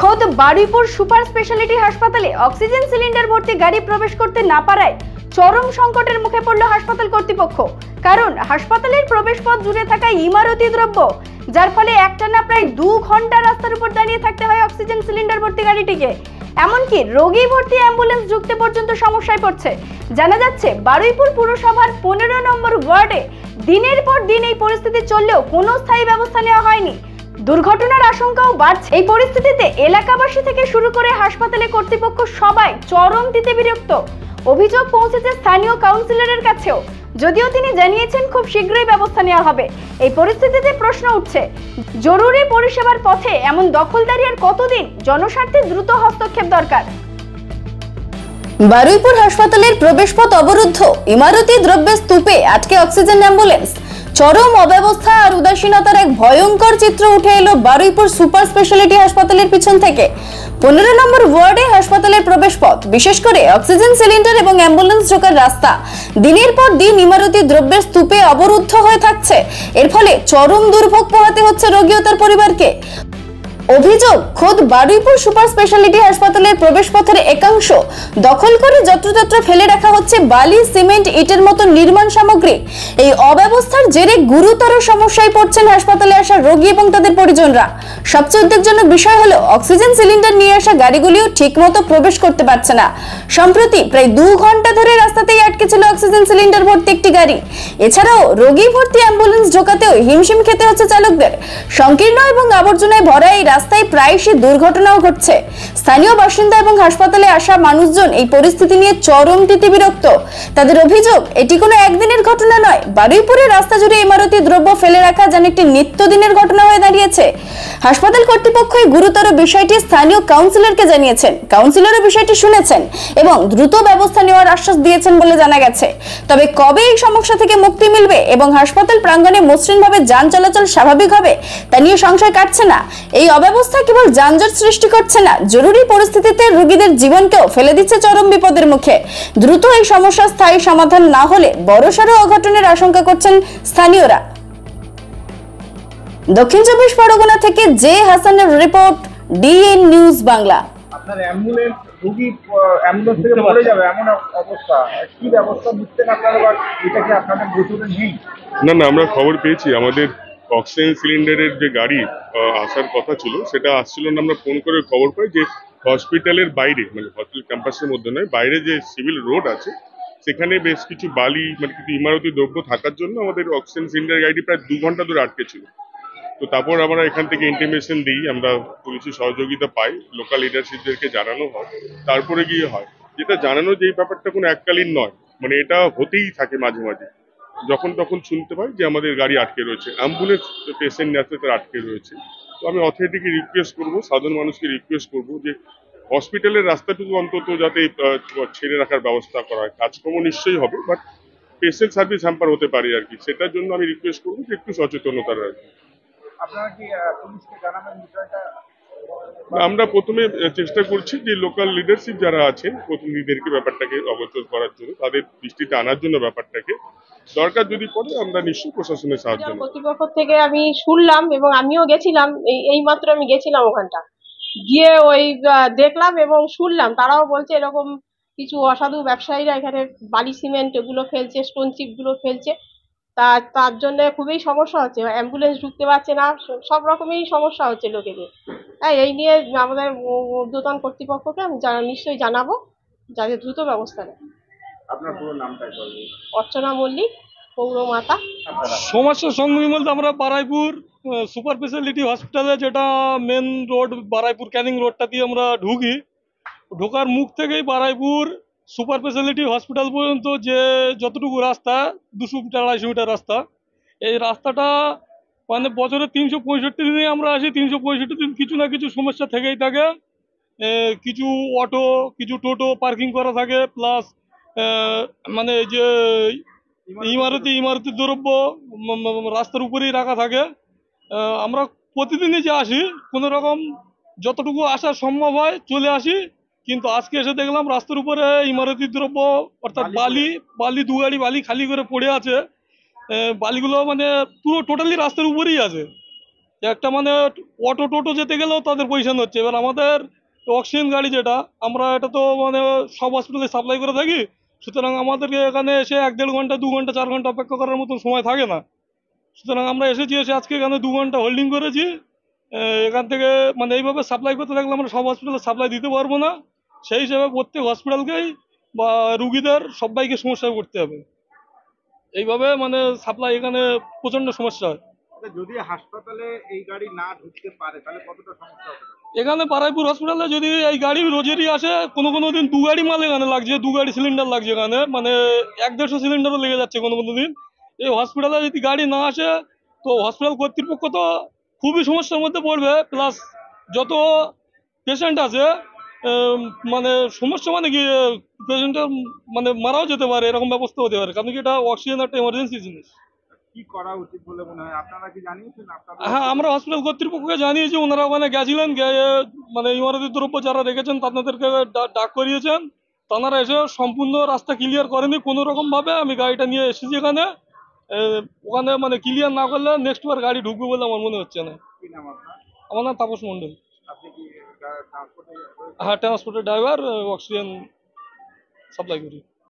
খোদ Baruipur super speciality হাসপাতালে oxygen cylinder ভর্তি গাড়ি প্রবেশ করতে না পারায় চরম সংকটের মুখে পড়ল হাসপাতাল কর্তৃপক্ষ। কারণ হাসপাতালের প্রবেশপথ জুড়ে থাকা ইমারতি দ্রব্য, যার ফলে একটানা প্রায় 2 ঘন্টা রাস্তার উপর দাঁড়িয়ে থাকতে হয় অক্সিজেন সিলিন্ডার ভর্তি গাড়িটিকে। এমনকি রোগী ভর্তি অ্যাম্বুলেন্স ঢুকতে পর্যন্ত সমস্যায় পড়ছে। জানা যাচ্ছে বারুইপুর পুরসভার 15 নম্বর ওয়ার্ডে দিনের পর দিন এই পরিস্থিতি চললেও কোনো স্থায়ী ব্যবস্থা নেওয়া হয়নি। দুর্ঘটনার আশঙ্কাও বাড়ছে। এই পরিস্থিতিতে এলাকাবাসী থেকে শুরু করে হাসপাতালে কর্তৃপক্ষ সবাই চরম দিতে বিরক্ত। অভিযোগ পৌঁছেছে স্থানীয় কাউন্সিলরের কাছেও, যদিও তিনি জানিয়েছেন খুব শীঘ্রই ব্যবস্থা নেওয়া হবে। এই পরিস্থিতিতে প্রশ্ন উঠছে, জরুরি পরিষেবার পথে এমন দখলদারি আর কতদিন? জনস্বার্থে দ্রুত হস্তক্ষেপ দরকার। বারুইপুর হাসপাতালের প্রবেশপথ অবরুদ্ধ, ইমারতি দ্রব্যের স্তূপে আটকে অক্সিজেন অ্যাম্বুলেন্স। চরম অব্যবস্থা আর উদাসীনতার এক ভয়ঙ্কর চিত্র উঠে এলো বারুইপুর সুপার স্পেশালিটি হাসপাতালের পিছন থেকে। 15 নম্বর ওয়ার্ডে হাসপাতালের প্রবেশপথ, বিশেষ করে অক্সিজেন সিলিন্ডার এবং অ্যাম্বুলেন্স ঢোকার রাস্তা দিনের পর দিন ইমারতি দ্রব্যের স্তূপে অবরুদ্ধ হয়ে থাকছে। এর ফলে চরম দুর্ভোগ পোহাতে হচ্ছে রোগী ও তার পরিবারকে। অভিযোগ, খোদ বারুইপুর সুপার স্পেশালিটি হাসপাতালের প্রবেশপথের একাংশ দখল করে যত্রতত্র ফেলে রাখা হচ্ছে বালি, সিমেন্ট, ইটের মতো নির্মাণ সামগ্রী। এই অব্যবস্থার জেরে গুরুতর সমস্যায় পড়ছেন হাসপাতালে আসা রোগী এবং তাদের পরিজনরা। সবচেয়ে উদ্বেগজনক বিষয় হলো অক্সিজেন সিলিন্ডার নিয়ে আসা গাড়িগুলিও ঠিকমতো প্রবেশ করতে পারছে না। সম্প্রতি প্রায় 2 ঘন্টা ধরে রাস্তাতেই আটকে ছিল অক্সিজেন সিলিন্ডার ভর্তি একটি গাড়ি। এছাড়াও রোগী ভর্তি অ্যাম্বুলেন্স ঢোকাতেও হিমশিম খেতে হচ্ছে চালকদের। সংকীর্ণ এবং আবর্জনায় ভরা এই রাস্তায় প্রায়শই দুর্ঘটনাও ঘটছে। স্থানীয় বাসিন্দা এবং হাসপাতালে আসা মানুষজন এই পরিস্থিতি নিয়ে চরম বিরক্ত। তাদের অভিযোগ, এটি কোনো একদিনের ঘটনা নয়। বারুইপুরের রাস্তা জুড়ে ইমারতি দ্রব্য ফেলে রাখা যেন একটি নিত্যদিনের ঘটনা হয়ে দাঁড়িয়েছে। হাসপাতাল কর্তৃপক্ষ এই গুরুতর বিষয়টি স্থানীয় কাউন্সিলরকে জানিয়েছেন। কাউন্সিলরও বিষয়টি শুনেছেন এবং দ্রুত ব্যবস্থা নেওয়ার আশ্বাস দিয়েছেন বলে জানা গেছে। তবে কবে এই সমস্যা থেকে মুক্তি মিলবে এবং হাসপাতাল প্রাঙ্গণে মসৃণভাবে যান চলাচল স্বাভাবিক হবে তা নিয়ে সংশয় কাটছে না। এই অব্যবস্থা কেবল যানজট সৃষ্টি করছে না, জরুরি পরিস্থিতিতে রোগীদের জীবনকেও ফেলে দিচ্ছে চরম বিপদের মুখে। দ্রুত এই সমস্যার স্থায়ী সমাধান না হলে বড়সড় অঘটনের আশঙ্কা করছেন স্থানীয়রা। দক্ষিণ 24 পরগনা থেকে জে হাসানের রিপোর্ট, ডিএন নিউজ বাংলা। আপনার অ্যাম্বুলেন্স রোগী অ্যাম্বুলেন্স থেকে পড়ে যাবে এমন অবস্থা, কি ব্যবস্থা নিচ্ছেন আপনারা? বা এটা কি আপনাদের গোচরে নেই? না, আমরা খবর পেয়েছি। আমাদের অক্সিজেন সিলিন্ডারের যে গাড়ি আসার কথা ছিল সেটা আসছিল না। আমরা ফোন করে খবর পাই যে হসপিটালের বাইরে, মানে হসপিটাল ক্যাম্পাসের মধ্যে নয়, বাইরে যে সিভিল রোড আছে সেখানে বেশ কিছু বালি, মানে কিছু ইমারতি দ্রব্য থাকার জন্য আমাদের অক্সিজেন সিলিন্ডার গাড়ি প্রায় 2 ঘন্টা ধরে আটকে ছিল। তো তারপর আমরা এখান থেকে ইন্টিমেশন দিই, আমরা পুলিশের সহযোগিতা পাই, লোকাল লিডারশিপদেরকে জানানো হয়, তারপরে গিয়ে হয়। যেটা জানানো যে এই ব্যাপারটা কোনো এককালীন নয়, মানে এটা হতেই থাকে মাঝে মাঝে। যখন তখন শুনতে পাই যে আমাদের গাড়ি আটকে রয়েছে, অ্যাম্বুলেন্স পেশেন্ট আছে তারা আটকে রয়েছে। তো আমি অথরিটিকে রিকোয়েস্ট করবো, সাধারণ মানুষকে রিকোয়েস্ট করবো যে হসপিটালের রাস্তাটুকু অন্তত যাতে ছেড়ে রাখার ব্যবস্থা করা হয়। কাজকর্ম নিশ্চয়ই হবে, বাট পেশেন্ট সার্ভিস হ্যাম্পার হতে পারে আর কি। সেটার জন্য আমি রিকোয়েস্ট করবো যে একটু সচেতনতা রাখবে। আপনারা কি পুলিশকে জানাবেন বিষয়টা? আমরা প্রথমে চেষ্টা করছি যে লোকাল লিডারশিপ যারা আছেন প্রতিনিধিদেরকে ব্যাপারটাকে অবগত করার জন্য, তাদের দৃষ্টিতে আনার জন্য ব্যাপারটাকে। দরকার যদি পড়ে আমরা নিশ্চয়ই প্রশাসনের সাহায্য নেব। কর্তৃপক্ষ থেকে আমি শুনলাম এবং আমিও গেছিলাম, এই মাত্র আমি গেছিলাম ওখানটা, গিয়ে ওই দেখলাম এবং শুনলাম তারাও বলছে এরকম কিছু অসাধু ব্যবসায়ীরা এখানে বালি, সিমেন্ট এগুলো ফেলছে, স্টোন চিপ গুলো ফেলছে। তার জন্য খুবই সমস্যা হচ্ছে, অ্যাম্বুলেন্স ঢুকতে পারছে না, সব রকমই সমস্যা হচ্ছে লোকেদের। তাই এই নিয়ে আমাদের ঊর্ধ্বতন কর্তৃপক্ষকে আমি নিশ্চয়ই জানাবো যাতে দ্রুত ব্যবস্থা নেয়। আপনার পুরো নামটা বলবেন? অর্চনা মল্লিক, পৌরমাতা। সমস্যার সম্মুখীন বলতে আমরা বারুইপুর সুপার স্পেশালিটি হসপিটালে, যেটা মেন রোড বারুইপুর ক্যানিং রোডটা দিয়ে আমরা ঢুকি, ঢোকার মুখ থেকেই বারুইপুর সুপার স্পেশালিটি হসপিটাল পর্যন্ত যে যতটুকু রাস্তা, 200-250 মিটার রাস্তা, এই রাস্তাটা মানে বছরে 365 দিনে আমরা আসি, 365 দিন কিছু না কিছু সমস্যা থেকেই থাকে। কিছু অটো, কিছু টোটো পার্কিং করা থাকে, প্লাস মানে যে ইমারতি দ্রব্য রাস্তার উপরেই রাখা থাকে। আমরা প্রতিদিনই যে আসি, কোনো রকম যতটুকু আসা সম্ভব হয় চলে আসি, কিন্তু আজকে এসে দেখলাম রাস্তার উপরে ইমারতি দ্রব্য অর্থাৎ বালি 2 গাড়ি বালি খালি করে পড়ে আছে। বালিগুলো মানে পুরো টোটালি রাস্তার উপরেই আছে। একটা মানে অটো টোটো যেতে গেলেও তাদের পয়সা হচ্ছে। এবার আমাদের অক্সিজেন গাড়ি যেটা, আমরা এটা তো মানে সব হসপিটালে সাপ্লাই করে থাকি, সুতরাং আমাদেরকে এখানে এসে 1-1.5 ঘন্টা 2 ঘন্টা 4 ঘন্টা অপেক্ষা করার মতন সময় থাকে না। সুতরাং আমরা এসেছি, এসে আজকে এখানে 2 ঘন্টা হোল্ডিং করেছি। এখান থেকে মানে এইভাবে সাপ্লাই করতে থাকলে আমরা সব হসপিটালে সাপ্লাই দিতে পারবো না। সেই হিসাবে প্রত্যেক হসপিটালকেই বা রুগীদের সবাইকে সমস্যায় পড়তে হবে। এইভাবে মানে সাপ্লাই এখানে প্রচণ্ড সমস্যা হয়। যদি হাসপাতালে এই গাড়ি না ঢুকতে পারে তাহলে কতটা সমস্যা হবে? এখানে বারাইপুর হসপিটালে যদি এই গাড়ি রোজেরই আসে, কোনো কোনো দিন 2 গাড়ি মাল এখানে লাগছে, 2 গাড়ি সিলিন্ডার লাগছে এখানে, মানে 1-150 সিলিন্ডারও লেগে যাচ্ছে কোনো কোনো দিন। এই হসপিটালে যদি গাড়ি না আসে তো হসপিটাল কর্তৃপক্ষ তো খুবই সমস্যার মধ্যে পড়বে, প্লাস যত পেশেন্ট আছে মানে সমস্যা মানে কি পেশেন্টের মানে মারাও যেতে পারে, এরকম ব্যবস্থা হতে পারে, কারণ কি এটা অক্সিজেন একটা এমার্জেন্সি জিনিস। কি করা উচিত বলে মনে হয়? আপনারা কি জানিয়েছেন আপনাদের? হ্যাঁ, আমরা হসপিটাল কর্তৃপক্ষকে জানিয়েছি, ওনারা ওখানে গেছিলেন, গিয়ে মানে ইমারতি দ্রব্য যারা রেখেছেন তাদেরকে ডাক করিয়েছেন। তারা এসে সম্পূর্ণ রাস্তা ক্লিয়ার করেনি কোনো রকম ভাবে। আমি গাড়িটা নিয়ে এসেছি এখানে, ওখানে মানে ক্লিয়ার না করলে নেক্সট বার গাড়ি ঢুকবে বলে আমার মনে হচ্ছে না। কি নাম আপনার? আমার নাম তাপস মণ্ডল। আপনি কি ট্রান্সপোর্টে? হ্যাঁ, ট্রান্সপোর্টের ড্রাইভার, অক্সিজেন সাপ্লাই করি।